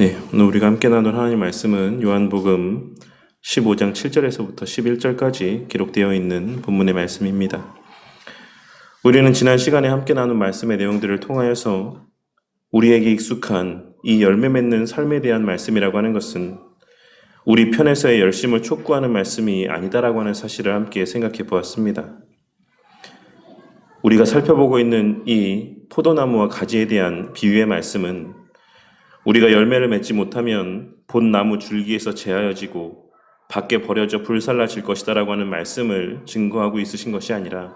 네, 오늘 우리가 함께 나눌 하나님 말씀은 요한복음 15장 7절에서부터 11절까지 기록되어 있는 본문의 말씀입니다. 우리는 지난 시간에 함께 나눈 말씀의 내용들을 통하여서 우리에게 익숙한 이 열매 맺는 삶에 대한 말씀이라고 하는 것은 우리 편에서의 열심을 촉구하는 말씀이 아니다라고 하는 사실을 함께 생각해 보았습니다. 우리가 살펴보고 있는 이 포도나무와 가지에 대한 비유의 말씀은 우리가 열매를 맺지 못하면 본 나무 줄기에서 제하여지고 밖에 버려져 불살라질 것이다라고 하는 말씀을 증거하고 있으신 것이 아니라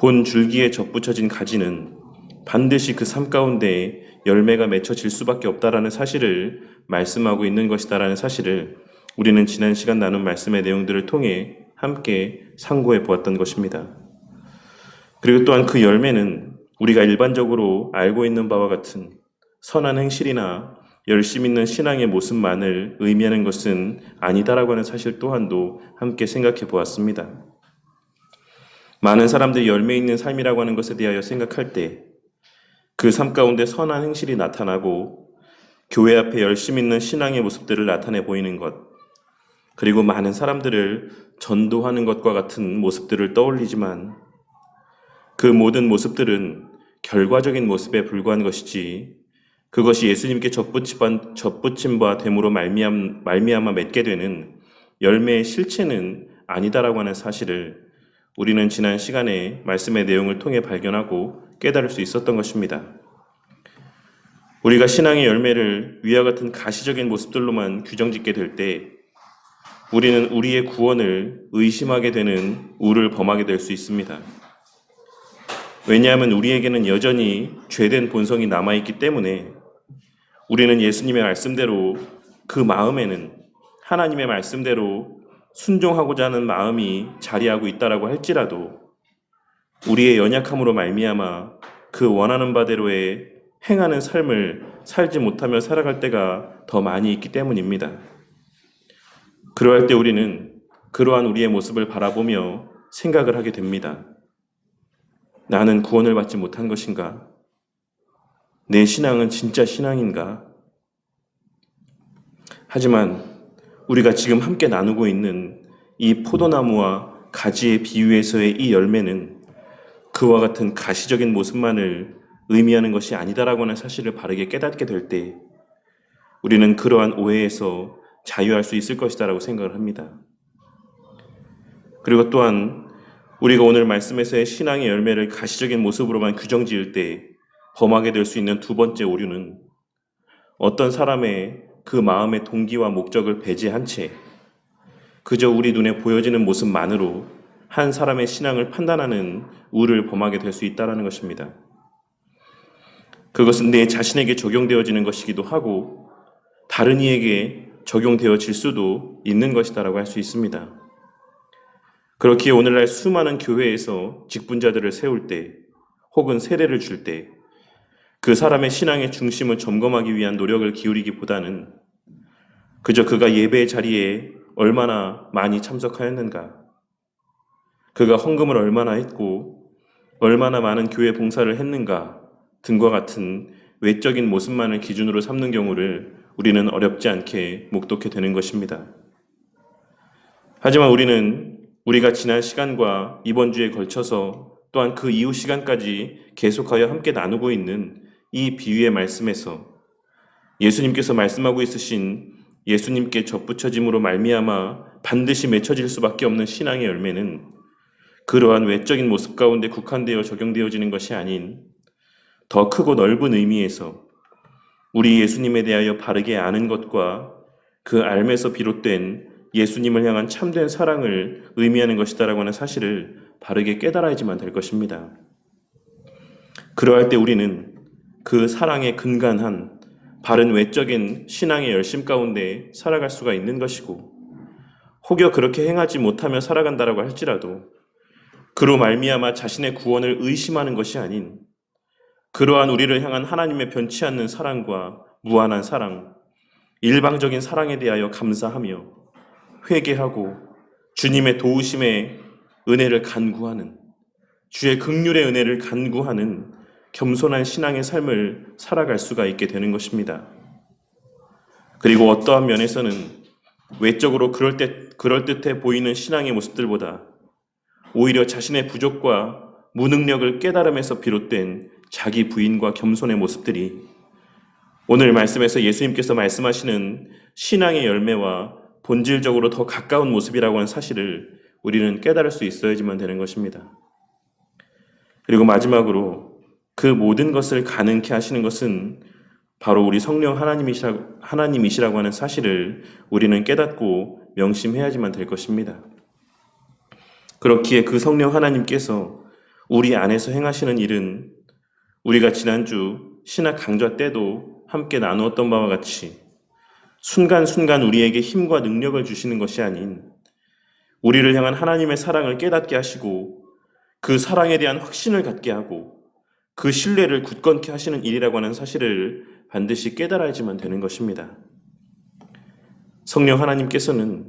본 줄기에 접붙여진 가지는 반드시 그 삶 가운데 열매가 맺혀질 수밖에 없다라는 사실을 말씀하고 있는 것이다라는 사실을 우리는 지난 시간 나눈 말씀의 내용들을 통해 함께 상고해 보았던 것입니다. 그리고 또한 그 열매는 우리가 일반적으로 알고 있는 바와 같은 선한 행실이나 열심 있는 신앙의 모습만을 의미하는 것은 아니다라고 하는 사실 또한도 함께 생각해 보았습니다. 많은 사람들이 열매 있는 삶이라고 하는 것에 대하여 생각할 때 그 삶 가운데 선한 행실이 나타나고 교회 앞에 열심 있는 신앙의 모습들을 나타내 보이는 것, 그리고 많은 사람들을 전도하는 것과 같은 모습들을 떠올리지만 그 모든 모습들은 결과적인 모습에 불과한 것이지 그것이 예수님께 접붙임과 됨으로 말미암아 맺게 되는 열매의 실체는 아니다라고 하는 사실을 우리는 지난 시간에 말씀의 내용을 통해 발견하고 깨달을 수 있었던 것입니다. 우리가 신앙의 열매를 위와 같은 가시적인 모습들로만 규정짓게 될 때 우리는 우리의 구원을 의심하게 되는 우를 범하게 될 수 있습니다. 왜냐하면 우리에게는 여전히 죄된 본성이 남아있기 때문에 우리는 예수님의 말씀대로 그 마음에는 하나님의 말씀대로 순종하고자 하는 마음이 자리하고 있다라고 할지라도 우리의 연약함으로 말미암아 그 원하는 바대로의 행하는 삶을 살지 못하며 살아갈 때가 더 많이 있기 때문입니다. 그러할 때 우리는 그러한 우리의 모습을 바라보며 생각을 하게 됩니다. 나는 구원을 받지 못한 것인가? 내 신앙은 진짜 신앙인가? 하지만 우리가 지금 함께 나누고 있는 이 포도나무와 가지의 비유에서의 이 열매는 그와 같은 가시적인 모습만을 의미하는 것이 아니다라고 하는 사실을 바르게 깨닫게 될 때 우리는 그러한 오해에서 자유할 수 있을 것이다라고 생각을 합니다. 그리고 또한 우리가 오늘 말씀에서의 신앙의 열매를 가시적인 모습으로만 규정지을 때 범하게 될 수 있는 두 번째 오류는 어떤 사람의 그 마음의 동기와 목적을 배제한 채 그저 우리 눈에 보여지는 모습만으로 한 사람의 신앙을 판단하는 우를 범하게 될 수 있다는 것입니다. 그것은 내 자신에게 적용되어지는 것이기도 하고 다른 이에게 적용되어질 수도 있는 것이다라고 할 수 있습니다. 그렇기에 오늘날 수많은 교회에서 직분자들을 세울 때 혹은 세례를 줄 때 그 사람의 신앙의 중심을 점검하기 위한 노력을 기울이기보다는 그저 그가 예배의 자리에 얼마나 많이 참석하였는가, 그가 헌금을 얼마나 했고 얼마나 많은 교회 봉사를 했는가 등과 같은 외적인 모습만을 기준으로 삼는 경우를 우리는 어렵지 않게 목독해 되는 것입니다. 하지만 우리가 지난 시간과 이번 주에 걸쳐서 또한 그 이후 시간까지 계속하여 함께 나누고 있는 이 비유의 말씀에서 예수님께서 말씀하고 있으신 예수님께 접붙여짐으로 말미암아 반드시 맺혀질 수밖에 없는 신앙의 열매는 그러한 외적인 모습 가운데 국한되어 적용되어지는 것이 아닌 더 크고 넓은 의미에서 우리 예수님에 대하여 바르게 아는 것과 그 알면서 비롯된 예수님을 향한 참된 사랑을 의미하는 것이다라고 하는 사실을 바르게 깨달아야지만 될 것입니다. 그러할 때 우리는 그 사랑에 근간한 바른 외적인 신앙의 열심 가운데 살아갈 수가 있는 것이고 혹여 그렇게 행하지 못하며 살아간다라고 할지라도 그로 말미암아 자신의 구원을 의심하는 것이 아닌 그러한 우리를 향한 하나님의 변치 않는 사랑과 무한한 사랑, 일방적인 사랑에 대하여 감사하며 회개하고 주님의 도우심의 은혜를 간구하는 주의 긍휼의 은혜를 간구하는 겸손한 신앙의 삶을 살아갈 수가 있게 되는 것입니다. 그리고 어떠한 면에서는 외적으로 그럴듯해 보이는 신앙의 모습들보다 오히려 자신의 부족과 무능력을 깨달음에서 비롯된 자기 부인과 겸손의 모습들이 오늘 말씀에서 예수님께서 말씀하시는 신앙의 열매와 본질적으로 더 가까운 모습이라고 하는 사실을 우리는 깨달을 수 있어야지만 되는 것입니다. 그리고 마지막으로 그 모든 것을 가능케 하시는 것은 바로 우리 성령 하나님이시라고 하는 사실을 우리는 깨닫고 명심해야지만 될 것입니다. 그렇기에 그 성령 하나님께서 우리 안에서 행하시는 일은 우리가 지난주 신학 강좌 때도 함께 나누었던 바와 같이 순간순간 우리에게 힘과 능력을 주시는 것이 아닌 우리를 향한 하나님의 사랑을 깨닫게 하시고 그 사랑에 대한 확신을 갖게 하고 그 신뢰를 굳건케 하시는 일이라고 하는 사실을 반드시 깨달아야지만 되는 것입니다. 성령 하나님께서는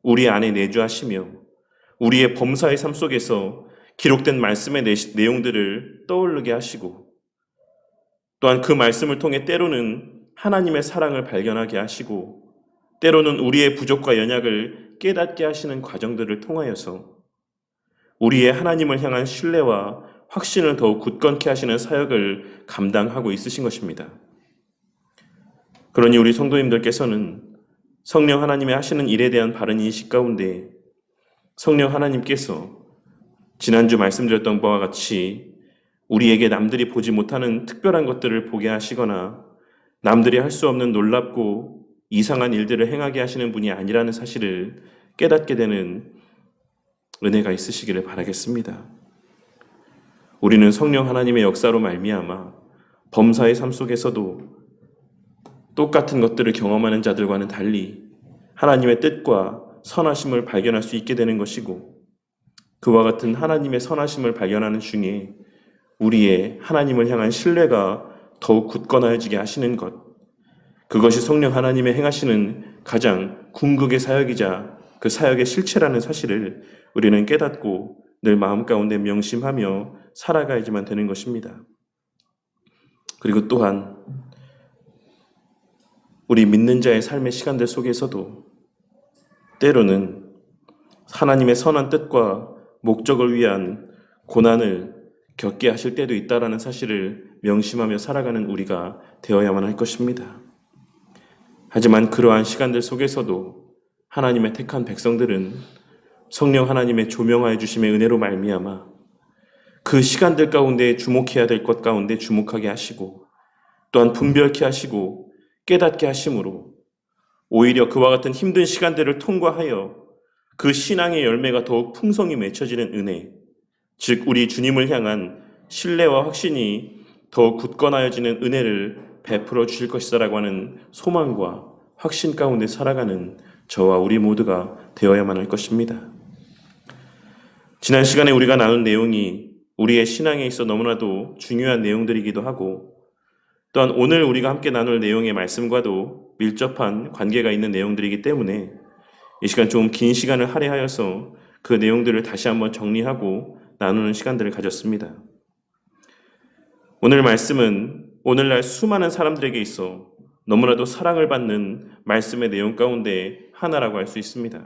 우리 안에 내주하시며 우리의 범사의 삶 속에서 기록된 말씀의 내용들을 떠오르게 하시고 또한 그 말씀을 통해 때로는 하나님의 사랑을 발견하게 하시고 때로는 우리의 부족과 연약을 깨닫게 하시는 과정들을 통하여서 우리의 하나님을 향한 신뢰와 확신을 더욱 굳건케 하시는 사역을 감당하고 있으신 것입니다. 그러니 우리 성도님들께서는 성령 하나님의 하시는 일에 대한 바른 인식 가운데 성령 하나님께서 지난주 말씀드렸던 바와 같이 우리에게 남들이 보지 못하는 특별한 것들을 보게 하시거나 남들이 할 수 없는 놀랍고 이상한 일들을 행하게 하시는 분이 아니라는 사실을 깨닫게 되는 은혜가 있으시기를 바라겠습니다. 우리는 성령 하나님의 역사로 말미암아 범사의 삶 속에서도 똑같은 것들을 경험하는 자들과는 달리 하나님의 뜻과 선하심을 발견할 수 있게 되는 것이고 그와 같은 하나님의 선하심을 발견하는 중에 우리의 하나님을 향한 신뢰가 더욱 굳건해지게 하시는 것, 그것이 성령 하나님의 행하시는 가장 궁극의 사역이자 그 사역의 실체라는 사실을 우리는 깨닫고 늘 마음 가운데 명심하며 살아가야지만 되는 것입니다. 그리고 또한 우리 믿는 자의 삶의 시간들 속에서도 때로는 하나님의 선한 뜻과 목적을 위한 고난을 겪게 하실 때도 있다라는 사실을 명심하며 살아가는 우리가 되어야만 할 것입니다. 하지만 그러한 시간들 속에서도 하나님의 택한 백성들은 성령 하나님의 조명하여 주심의 은혜로 말미암아 그 시간들 가운데 주목해야 될 것 가운데 주목하게 하시고 또한 분별케 하시고 깨닫게 하심으로 오히려 그와 같은 힘든 시간들을 통과하여 그 신앙의 열매가 더욱 풍성히 맺혀지는 은혜, 즉 우리 주님을 향한 신뢰와 확신이 더욱 굳건하여지는 은혜를 베풀어 주실 것이다라고 하는 소망과 확신 가운데 살아가는 저와 우리 모두가 되어야만 할 것입니다. 지난 시간에 우리가 나눈 내용이 우리의 신앙에 있어 너무나도 중요한 내용들이기도 하고 또한 오늘 우리가 함께 나눌 내용의 말씀과도 밀접한 관계가 있는 내용들이기 때문에 이 시간 좀 긴 시간을 할애하여서 그 내용들을 다시 한번 정리하고 나누는 시간들을 가졌습니다. 오늘 말씀은 오늘날 수많은 사람들에게 있어 너무나도 사랑을 받는 말씀의 내용 가운데 하나라고 할 수 있습니다.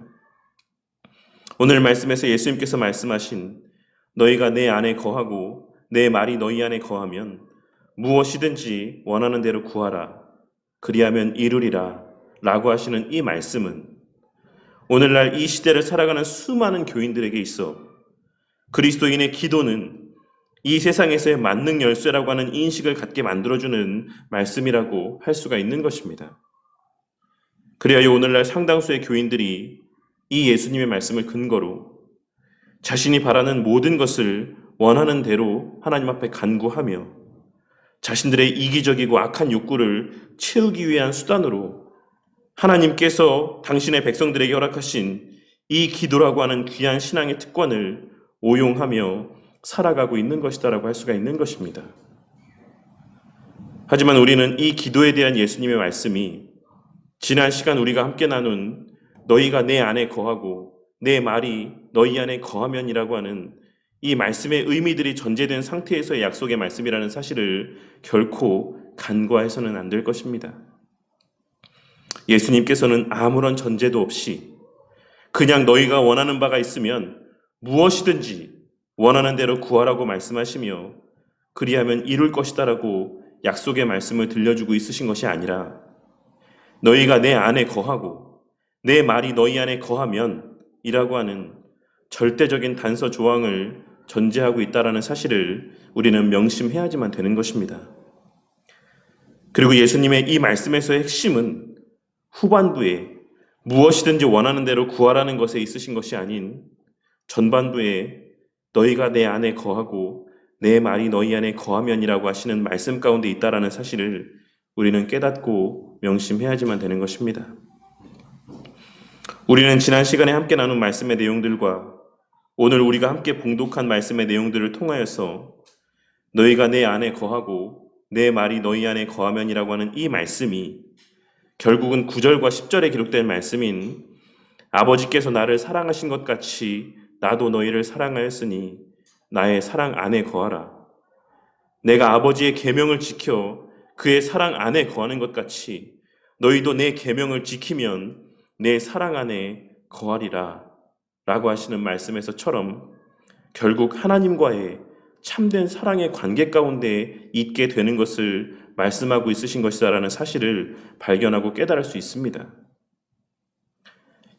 오늘 말씀에서 예수님께서 말씀하신 너희가 내 안에 거하고 내 말이 너희 안에 거하면 무엇이든지 원하는 대로 구하라 그리하면 이루리라 라고 하시는 이 말씀은 오늘날 이 시대를 살아가는 수많은 교인들에게 있어 그리스도인의 기도는 이 세상에서의 만능 열쇠라고 하는 인식을 갖게 만들어주는 말씀이라고 할 수가 있는 것입니다. 그래야 오늘날 상당수의 교인들이 이 예수님의 말씀을 근거로 자신이 바라는 모든 것을 원하는 대로 하나님 앞에 간구하며 자신들의 이기적이고 악한 욕구를 채우기 위한 수단으로 하나님께서 당신의 백성들에게 허락하신 이 기도라고 하는 귀한 신앙의 특권을 오용하며 살아가고 있는 것이다라고 할 수가 있는 것입니다. 하지만 우리는 이 기도에 대한 예수님의 말씀이 지난 시간 우리가 함께 나눈 너희가 내 안에 거하고 내 말이 너희 안에 거하면이라고 하는 이 말씀의 의미들이 전제된 상태에서의 약속의 말씀이라는 사실을 결코 간과해서는 안 될 것입니다. 예수님께서는 아무런 전제도 없이 그냥 너희가 원하는 바가 있으면 무엇이든지 원하는 대로 구하라고 말씀하시며 그리하면 이룰 것이다라고 약속의 말씀을 들려주고 있으신 것이 아니라 너희가 내 안에 거하고 내 말이 너희 안에 거하면 이라고 하는 절대적인 단서 조항을 전제하고 있다는 사실을 우리는 명심해야지만 되는 것입니다. 그리고 예수님의 이 말씀에서의 핵심은 후반부에 무엇이든지 원하는 대로 구하라는 것에 있으신 것이 아닌 전반부에 너희가 내 안에 거하고 내 말이 너희 안에 거하면이라고 하시는 말씀 가운데 있다라는 사실을 우리는 깨닫고 명심해야지만 되는 것입니다. 우리는 지난 시간에 함께 나눈 말씀의 내용들과 오늘 우리가 함께 봉독한 말씀의 내용들을 통하여서 너희가 내 안에 거하고 내 말이 너희 안에 거하면이라고 하는 이 말씀이 결국은 9절과 10절에 기록된 말씀인 아버지께서 나를 사랑하신 것 같이 나도 너희를 사랑하였으니 나의 사랑 안에 거하라. 내가 아버지의 계명을 지켜 그의 사랑 안에 거하는 것 같이 너희도 내 계명을 지키면 내 사랑 안에 거하리라 라고 하시는 말씀에서처럼 결국 하나님과의 참된 사랑의 관계 가운데 있게 되는 것을 말씀하고 있으신 것이다라는 사실을 발견하고 깨달을 수 있습니다.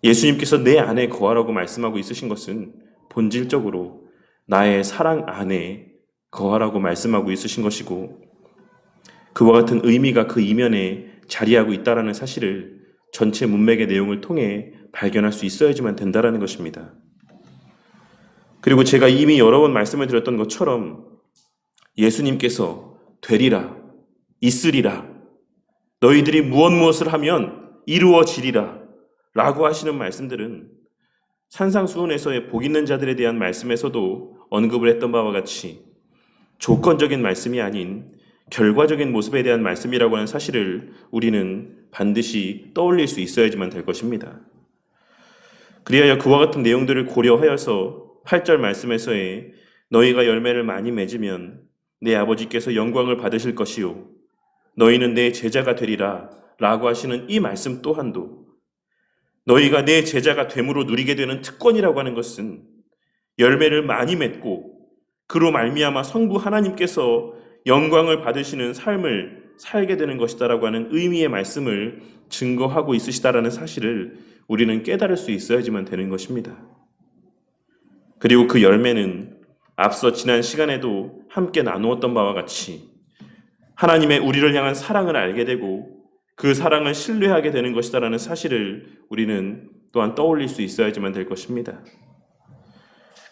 예수님께서 내 안에 거하라고 말씀하고 있으신 것은 본질적으로 나의 사랑 안에 거하라고 말씀하고 있으신 것이고 그와 같은 의미가 그 이면에 자리하고 있다는 사실을 전체 문맥의 내용을 통해 발견할 수 있어야지만 된다는 것입니다. 그리고 제가 이미 여러 번 말씀을 드렸던 것처럼 예수님께서 되리라, 있으리라, 너희들이 무엇을 하면 이루어지리라 라고 하시는 말씀들은 산상수훈에서의 복 있는 자들에 대한 말씀에서도 언급을 했던 바와 같이 조건적인 말씀이 아닌 결과적인 모습에 대한 말씀이라고 하는 사실을 우리는 반드시 떠올릴 수 있어야지만 될 것입니다. 그리하여 그와 같은 내용들을 고려하여서 8절 말씀에서의 너희가 열매를 많이 맺으면 내 아버지께서 영광을 받으실 것이요 너희는 내 제자가 되리라 라고 하시는 이 말씀 또한도 너희가 내 제자가 됨으로 누리게 되는 특권이라고 하는 것은 열매를 많이 맺고 그로 말미암아 성부 하나님께서 영광을 받으시는 삶을 살게 되는 것이다라고 하는 의미의 말씀을 증거하고 있으시다라는 사실을 우리는 깨달을 수 있어야지만 되는 것입니다. 그리고 그 열매는 앞서 지난 시간에도 함께 나누었던 바와 같이 하나님의 우리를 향한 사랑을 알게 되고 그 사랑을 신뢰하게 되는 것이다라는 사실을 우리는 또한 떠올릴 수 있어야지만 될 것입니다.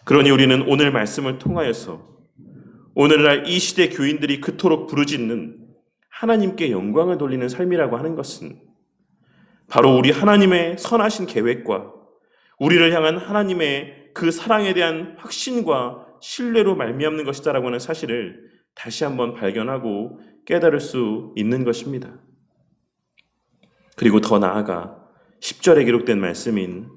그러니 우리는 오늘 말씀을 통하여서 오늘날 이 시대 교인들이 그토록 부르짖는 하나님께 영광을 돌리는 삶이라고 하는 것은 바로 우리 하나님의 선하신 계획과 우리를 향한 하나님의 그 사랑에 대한 확신과 신뢰로 말미암는 것이다라고 하는 사실을 다시 한번 발견하고 깨달을 수 있는 것입니다. 그리고 더 나아가 10절에 기록된 말씀인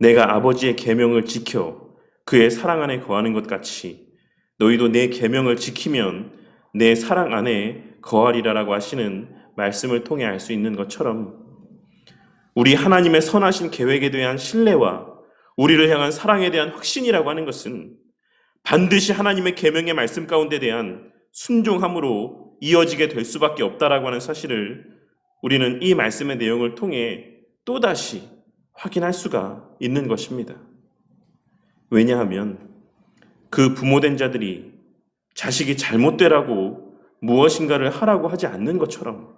내가 아버지의 계명을 지켜 그의 사랑 안에 거하는 것 같이 너희도 내 계명을 지키면 내 사랑 안에 거하리라라고 하시는 말씀을 통해 알 수 있는 것처럼 우리 하나님의 선하신 계획에 대한 신뢰와 우리를 향한 사랑에 대한 확신이라고 하는 것은 반드시 하나님의 계명의 말씀 가운데 대한 순종함으로 이어지게 될 수밖에 없다라고 하는 사실을 우리는 이 말씀의 내용을 통해 또다시 확인할 수가 있는 것입니다. 왜냐하면 그 부모된 자들이 자식이 잘못되라고 무엇인가를 하라고 하지 않는 것처럼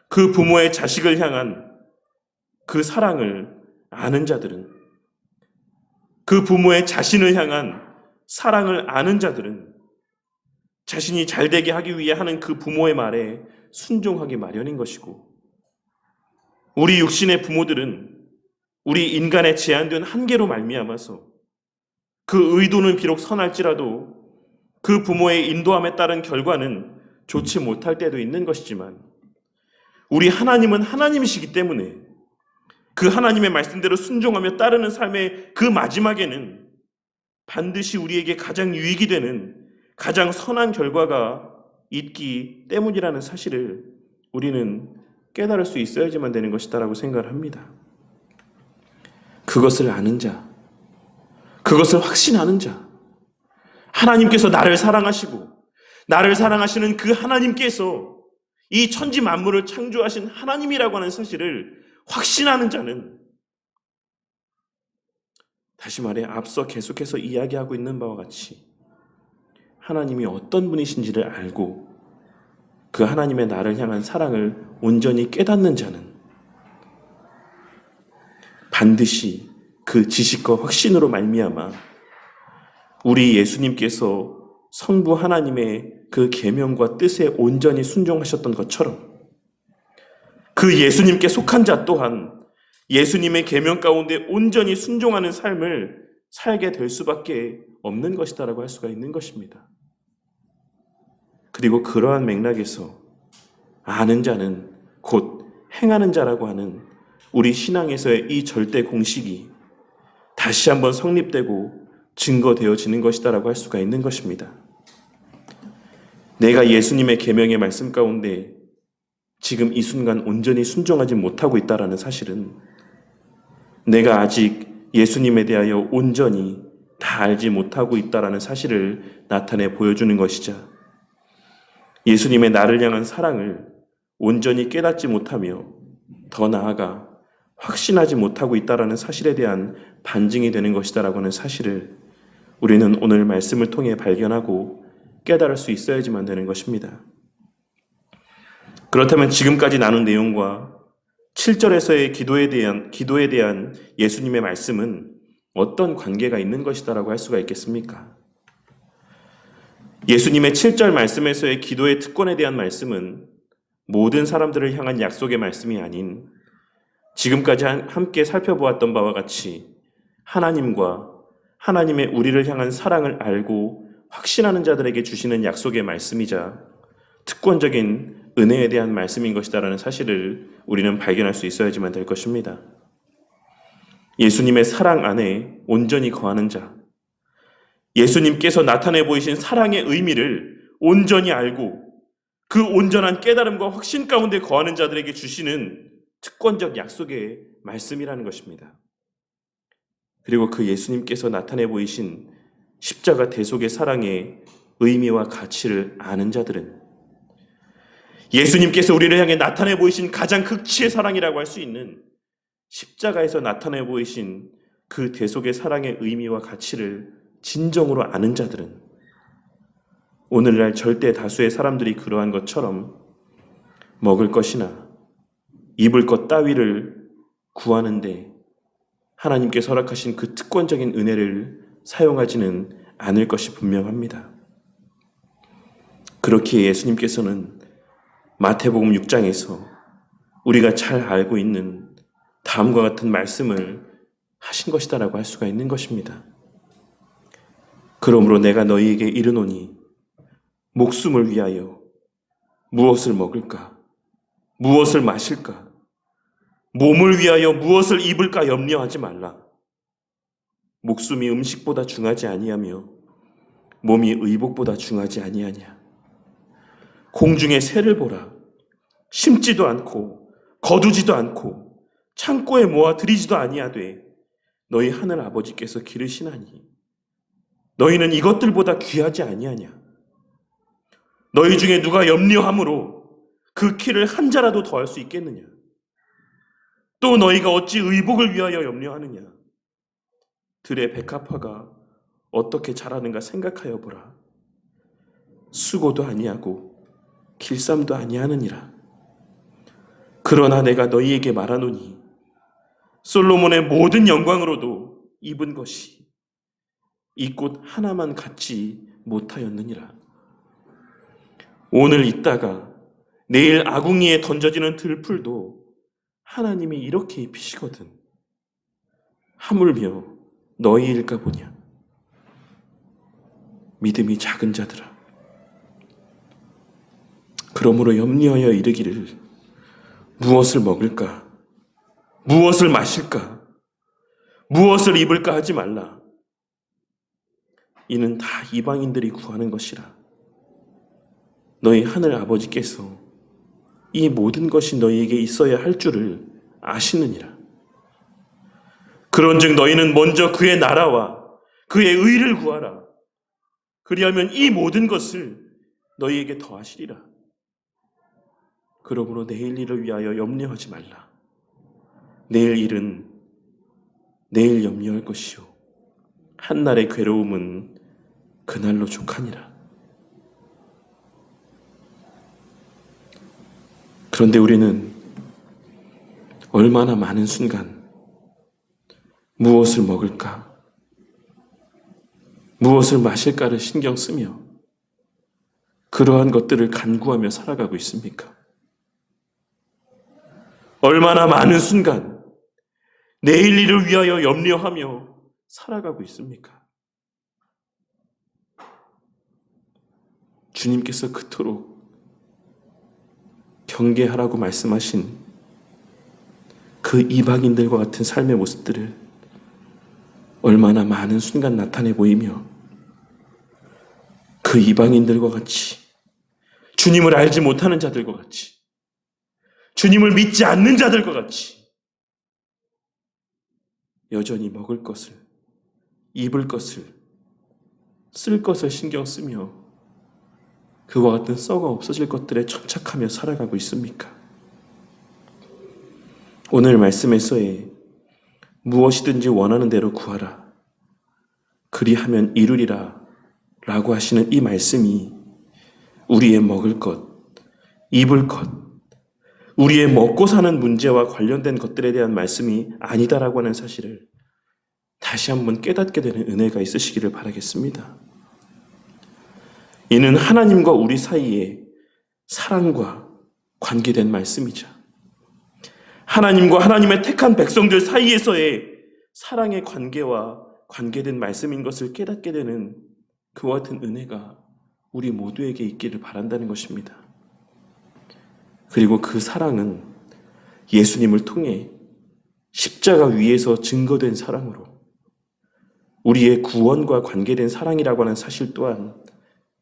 그 부모의 자식을 향한 그 사랑을 아는 자들은 그 부모의 자신을 향한 사랑을 아는 자들은 자신이 잘되게 하기 위해 하는 그 부모의 말에 순종하기 마련인 것이고 우리 육신의 부모들은 우리 인간의 제한된 한계로 말미암아서 그 의도는 비록 선할지라도 그 부모의 인도함에 따른 결과는 좋지 못할 때도 있는 것이지만 우리 하나님은 하나님이시기 때문에 그 하나님의 말씀대로 순종하며 따르는 삶의 그 마지막에는 반드시 우리에게 가장 유익이 되는 가장 선한 결과가 있기 때문이라는 사실을 우리는 깨달을 수 있어야지만 되는 것이다라고 생각을 합니다. 그것을 아는 자, 그것을 확신하는 자, 하나님께서 나를 사랑하시고 나를 사랑하시는 그 하나님께서 이 천지 만물을 창조하신 하나님이라고 하는 사실을 확신하는 자는, 다시 말해 앞서 계속해서 이야기하고 있는 바와 같이 하나님이 어떤 분이신지를 알고 그 하나님의 나를 향한 사랑을 온전히 깨닫는 자는 반드시 그 지식과 확신으로 말미암아 우리 예수님께서 성부 하나님의 그 계명과 뜻에 온전히 순종하셨던 것처럼 그 예수님께 속한 자 또한 예수님의 계명 가운데 온전히 순종하는 삶을 살게 될 수밖에 없는 것이다라고 할 수가 있는 것입니다. 그리고 그러한 맥락에서 아는 자는 곧 행하는 자라고 하는 우리 신앙에서의 이 절대 공식이 다시 한번 성립되고 증거되어지는 것이다라고 할 수가 있는 것입니다. 내가 예수님의 계명의 말씀 가운데 지금 이 순간 온전히 순종하지 못하고 있다라는 사실은 내가 아직 예수님에 대하여 온전히 다 알지 못하고 있다라는 사실을 나타내 보여주는 것이자 예수님의 나를 향한 사랑을 온전히 깨닫지 못하며 더 나아가 확신하지 못하고 있다라는 사실에 대한 반증이 되는 것이다라고 하는 사실을 우리는 오늘 말씀을 통해 발견하고 깨달을 수 있어야지만 되는 것입니다. 그렇다면 지금까지 나눈 내용과 7절에서의 기도에 대한 예수님의 말씀은 어떤 관계가 있는 것이다라고 할 수가 있겠습니까? 예수님의 7절 말씀에서의 기도의 특권에 대한 말씀은 모든 사람들을 향한 약속의 말씀이 아닌 지금까지 함께 살펴보았던 바와 같이 하나님과 하나님의 우리를 향한 사랑을 알고 확신하는 자들에게 주시는 약속의 말씀이자 특권적인 은혜에 대한 말씀인 것이다라는 사실을 우리는 발견할 수 있어야지만 될 것입니다. 예수님의 사랑 안에 온전히 거하는 자, 예수님께서 나타내 보이신 사랑의 의미를 온전히 알고 그 온전한 깨달음과 확신 가운데 거하는 자들에게 주시는 특권적 약속의 말씀이라는 것입니다. 그리고 그 예수님께서 나타내 보이신 십자가 대속의 사랑의 의미와 가치를 아는 자들은 예수님께서 우리를 향해 나타내 보이신 가장 극치의 사랑이라고 할 수 있는 십자가에서 나타내 보이신 그 대속의 사랑의 의미와 가치를 진정으로 아는 자들은 오늘날 절대 다수의 사람들이 그러한 것처럼 먹을 것이나 입을 것 따위를 구하는데 하나님께서 허락하신 그 특권적인 은혜를 사용하지는 않을 것이 분명합니다. 그렇기에 예수님께서는 마태복음 6장에서 우리가 잘 알고 있는 다음과 같은 말씀을 하신 것이다라고 할 수가 있는 것입니다. 그러므로 내가 너희에게 이르노니 목숨을 위하여 무엇을 먹을까? 무엇을 마실까? 몸을 위하여 무엇을 입을까 염려하지 말라. 목숨이 음식보다 중하지 아니하며 몸이 의복보다 중하지 아니하냐. 공중의 새를 보라. 심지도 않고 거두지도 않고 창고에 모아 들이지도 아니하되 너희 하늘 아버지께서 기르시나니 너희는 이것들보다 귀하지 아니하냐. 너희 중에 누가 염려함으로 그 키를 한 자라도 더할 수 있겠느냐. 또 너희가 어찌 의복을 위하여 염려하느냐. 들의 백합화가 어떻게 자라는가 생각하여 보라. 수고도 아니하고 길쌈도 아니하느니라. 그러나 내가 너희에게 말하노니 솔로몬의 모든 영광으로도 입은 것이 이 꽃 하나만 갖지 못하였느니라. 오늘 있다가 내일 아궁이에 던져지는 들풀도 하나님이 이렇게 입히시거든. 하물며 너희일까 보냐. 믿음이 작은 자들아. 그러므로 염려하여 이르기를 무엇을 먹을까? 무엇을 마실까? 무엇을 입을까 하지 말라. 이는 다 이방인들이 구하는 것이라. 너희 하늘 아버지께서 이 모든 것이 너희에게 있어야 할 줄을 아시느니라. 그런즉 너희는 먼저 그의 나라와 그의 의를 구하라. 그리하면 이 모든 것을 너희에게 더하시리라. 그러므로 내일 일을 위하여 염려하지 말라. 내일 일은 내일 염려할 것이요 한날의 괴로움은 그날로 족하니라. 그런데 우리는 얼마나 많은 순간 무엇을 먹을까, 무엇을 마실까를 신경 쓰며 그러한 것들을 간구하며 살아가고 있습니까? 얼마나 많은 순간 내일 일을 위하여 염려하며 살아가고 있습니까? 주님께서 그토록 경계하라고 말씀하신 그 이방인들과 같은 삶의 모습들을 얼마나 많은 순간 나타내 보이며 그 이방인들과 같이 주님을 알지 못하는 자들과 같이 주님을 믿지 않는 자들과 같이 여전히 먹을 것을, 입을 것을, 쓸 것을 신경 쓰며 그와 같은 썩어 없어질 것들에 천착하며 살아가고 있습니까? 오늘 말씀에서의 무엇이든지 원하는 대로 구하라. 그리하면 이루리라 라고 하시는 이 말씀이 우리의 먹을 것, 입을 것, 우리의 먹고 사는 문제와 관련된 것들에 대한 말씀이 아니다라고 하는 사실을 다시 한번 깨닫게 되는 은혜가 있으시기를 바라겠습니다. 이는 하나님과 우리 사이에 사랑과 관계된 말씀이죠. 하나님과 하나님의 택한 백성들 사이에서의 사랑의 관계와 관계된 말씀인 것을 깨닫게 되는 그와 같은 은혜가 우리 모두에게 있기를 바란다는 것입니다. 그리고 그 사랑은 예수님을 통해 십자가 위에서 증거된 사랑으로 우리의 구원과 관계된 사랑이라고 하는 사실 또한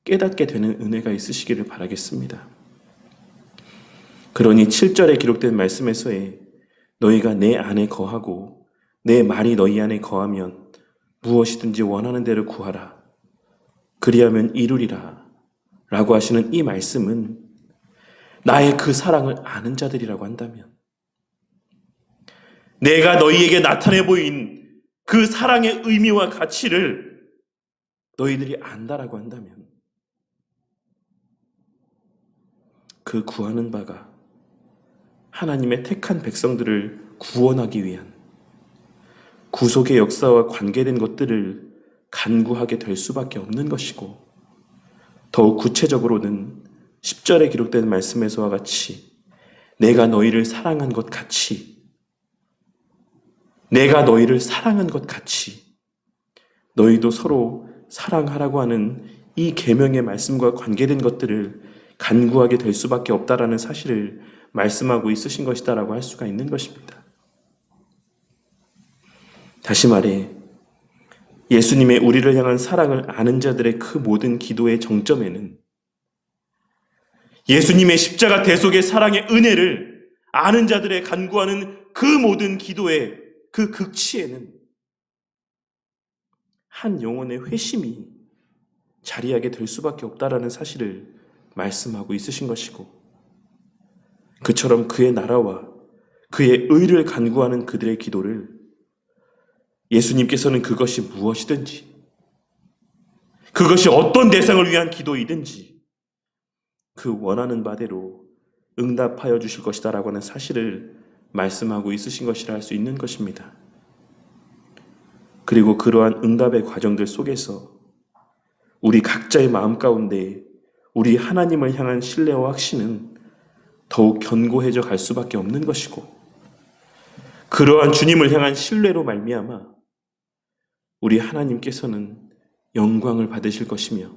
깨닫게 되는 은혜가 있으시기를 바라겠습니다. 그러니 7절에 기록된 말씀에서의 너희가 내 안에 거하고 내 말이 너희 안에 거하면 무엇이든지 원하는 대로 구하라. 그리하면 이루리라 라고 하시는 이 말씀은 나의 그 사랑을 아는 자들이라고 한다면, 내가 너희에게 나타내 보인 그 사랑의 의미와 가치를 너희들이 안다라고 한다면 그 구하는 바가 하나님의 택한 백성들을 구원하기 위한 구속의 역사와 관계된 것들을 간구하게 될 수밖에 없는 것이고, 더욱 구체적으로는 10절에 기록된 말씀에서와 같이 내가 너희를 사랑한 것 같이, 내가 너희를 사랑한 것 같이 너희도 서로 사랑하라고 하는 이 계명의 말씀과 관계된 것들을 간구하게 될 수밖에 없다라는 사실을 말씀하고 있으신 것이다라고 할 수가 있는 것입니다. 다시 말해 예수님의 우리를 향한 사랑을 아는 자들의 그 모든 기도의 정점에는 예수님의 십자가 대속의 사랑의 은혜를 아는 자들의 간구하는 그 모든 기도의 그 극치에는 한 영혼의 회심이 자리하게 될 수밖에 없다라는 사실을 말씀하고 있으신 것이고, 그처럼 그의 나라와 그의 의를 간구하는 그들의 기도를 예수님께서는 그것이 무엇이든지, 그것이 어떤 대상을 위한 기도이든지 그 원하는 바대로 응답하여 주실 것이다라고 하는 사실을 말씀하고 있으신 것이라 할 수 있는 것입니다. 그리고 그러한 응답의 과정들 속에서 우리 각자의 마음 가운데 우리 하나님을 향한 신뢰와 확신은 더욱 견고해져 갈 수밖에 없는 것이고, 그러한 주님을 향한 신뢰로 말미암아 우리 하나님께서는 영광을 받으실 것이며,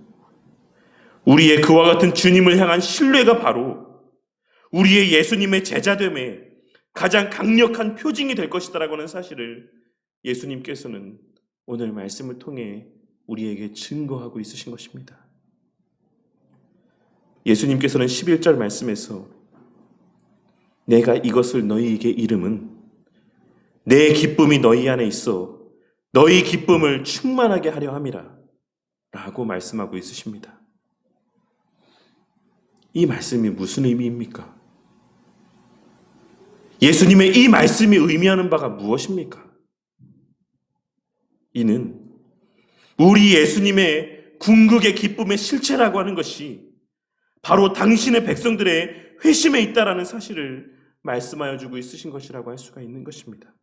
우리의 그와 같은 주님을 향한 신뢰가 바로 우리의 예수님의 제자됨의 가장 강력한 표징이 될 것이다라고 하는 사실을 예수님께서는 오늘 말씀을 통해 우리에게 증거하고 있으신 것입니다. 예수님께서는 11절 말씀에서 내가 이것을 너희에게 이름은 내 기쁨이 너희 안에 있어 너희 기쁨을 충만하게 하려 함이라 라고 말씀하고 있으십니다. 이 말씀이 무슨 의미입니까? 예수님의 이 말씀이 의미하는 바가 무엇입니까? 이는 우리 예수님의 궁극의 기쁨의 실체라고 하는 것이 바로 당신의 백성들의 회심에 있다라는 사실을 말씀하여 주고 있으신 것이라고 할 수가 있는 것입니다.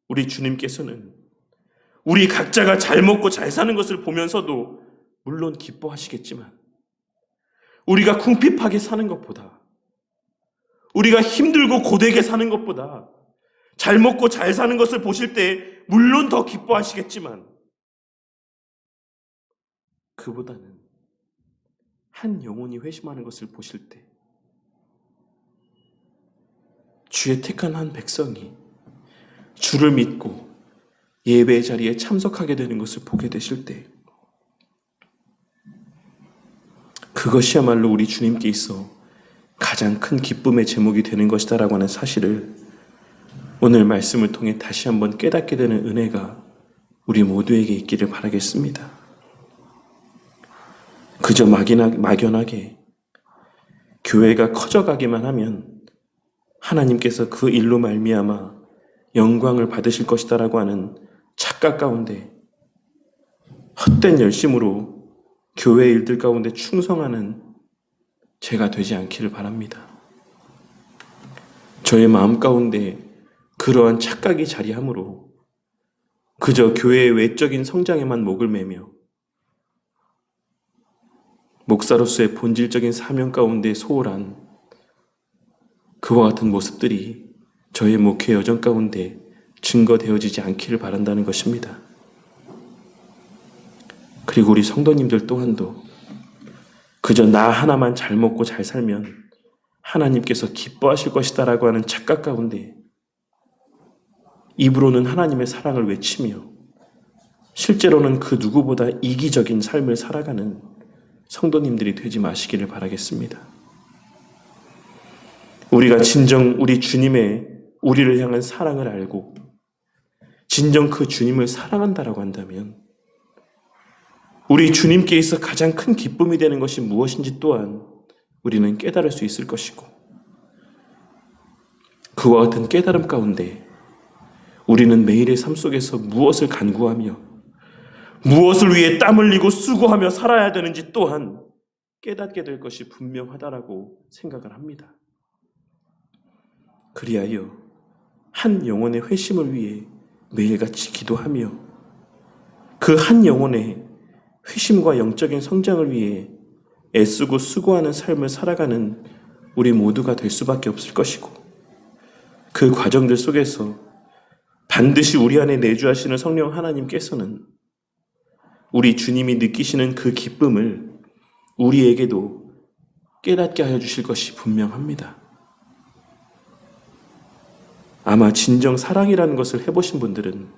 우리 주님께서는 우리 각자가 잘 먹고 잘 사는 것을 보면서도 물론 기뻐하시겠지만 우리가 궁핍하게 사는 것보다 우리가 힘들고 고되게 사는 것보다 잘 먹고 잘 사는 것을 보실 때 물론 더 기뻐하시겠지만 그보다는 한 영혼이 회심하는 것을 보실 때 주의 택한 한 백성이 주를 믿고 예배의 자리에 참석하게 되는 것을 보게 되실 때 그것이야말로 우리 주님께 있어 가장 큰 기쁨의 제목이 되는 것이다라고 하는 사실을 오늘 말씀을 통해 다시 한번 깨닫게 되는 은혜가 우리 모두에게 있기를 바라겠습니다. 그저 막연하게 교회가 커져가기만 하면 하나님께서 그 일로 말미암아 영광을 받으실 것이다라고 하는 착각 가운데 헛된 열심으로 교회 일들 가운데 충성하는 제가 되지 않기를 바랍니다. 저의 마음 가운데 그러한 착각이 자리하므로 그저 교회의 외적인 성장에만 목을 매며 목사로서의 본질적인 사명 가운데 소홀한 그와 같은 모습들이 저의 목회 여정 가운데 증거되어지지 않기를 바란다는 것입니다. 그리고 우리 성도님들 또한도 그저 나 하나만 잘 먹고 잘 살면 하나님께서 기뻐하실 것이다라고 하는 착각 가운데 입으로는 하나님의 사랑을 외치며 실제로는 그 누구보다 이기적인 삶을 살아가는 성도님들이 되지 마시기를 바라겠습니다. 우리가 진정 우리 주님의 우리를 향한 사랑을 알고 진정 그 주님을 사랑한다라고 한다면 우리 주님께 있어 가장 큰 기쁨이 되는 것이 무엇인지 또한 우리는 깨달을 수 있을 것이고 그와 같은 깨달음 가운데 우리는 매일의 삶 속에서 무엇을 간구하며 무엇을 위해 땀 흘리고 수고하며 살아야 되는지 또한 깨닫게 될 것이 분명하다라고 생각을 합니다. 그리하여 한 영혼의 회심을 위해 매일같이 기도하며 그 한 영혼의 회심과 영적인 성장을 위해 애쓰고 수고하는 삶을 살아가는 우리 모두가 될 수밖에 없을 것이고 그 과정들 속에서 반드시 우리 안에 내주하시는 성령 하나님께서는 우리 주님이 느끼시는 그 기쁨을 우리에게도 깨닫게 하여 주실 것이 분명합니다. 아마 진정 사랑이라는 것을 해보신 분들은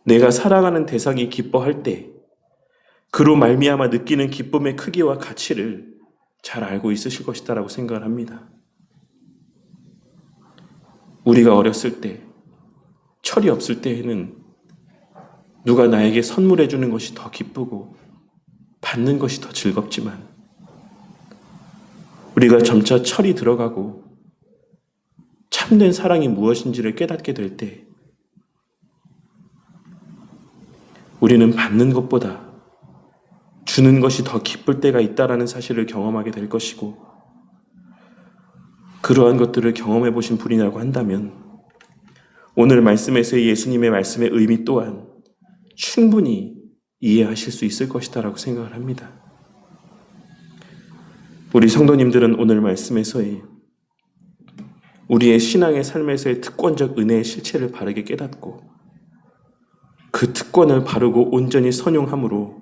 내가 사랑하는 대상이 기뻐할 때 그로 말미암아 느끼는 기쁨의 크기와 가치를 잘 알고 있으실 것이다라고 생각을 합니다. 우리가 어렸을 때, 철이 없을 때에는 누가 나에게 선물해 주는 것이 더 기쁘고 받는 것이 더 즐겁지만 우리가 점차 철이 들어가고 참된 사랑이 무엇인지를 깨닫게 될 때 우리는 받는 것보다 주는 것이 더 기쁠 때가 있다라는 사실을 경험하게 될 것이고 그러한 것들을 경험해 보신 분이라고 한다면 오늘 말씀에서의 예수님의 말씀의 의미 또한 충분히 이해하실 수 있을 것이다라고 생각을 합니다. 우리 성도님들은 오늘 말씀에서의 우리의 신앙의 삶에서의 특권적 은혜의 실체를 바르게 깨닫고 그 특권을 바르고 온전히 선용함으로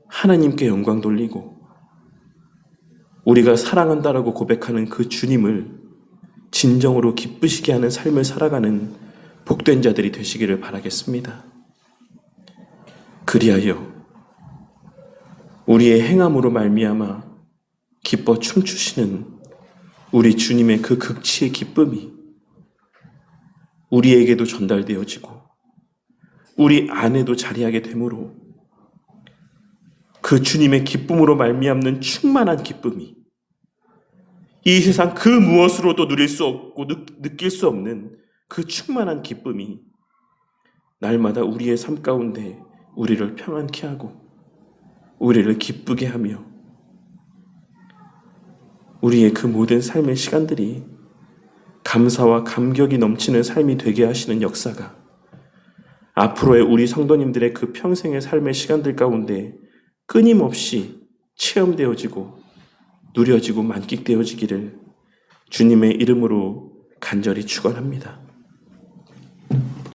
하나님께 영광 돌리고 우리가 사랑한다라고 고백하는 그 주님을 진정으로 기쁘시게 하는 삶을 살아가는 복된 자들이 되시기를 바라겠습니다. 그리하여 우리의 행함으로 말미암아 기뻐 춤추시는 우리 주님의 그 극치의 기쁨이 우리에게도 전달되어지고 우리 안에도 자리하게 되므로 그 주님의 기쁨으로 말미암는 충만한 기쁨이 이 세상 그 무엇으로도 누릴 수 없고 느낄 수 없는 그 충만한 기쁨이 날마다 우리의 삶 가운데 우리를 평안케 하고 우리를 기쁘게 하며 우리의 그 모든 삶의 시간들이 감사와 감격이 넘치는 삶이 되게 하시는 역사가 앞으로의 우리 성도님들의 그 평생의 삶의 시간들 가운데 끊임없이 체험되어지고 누려지고 만끽되어지기를 주님의 이름으로 간절히 축원합니다.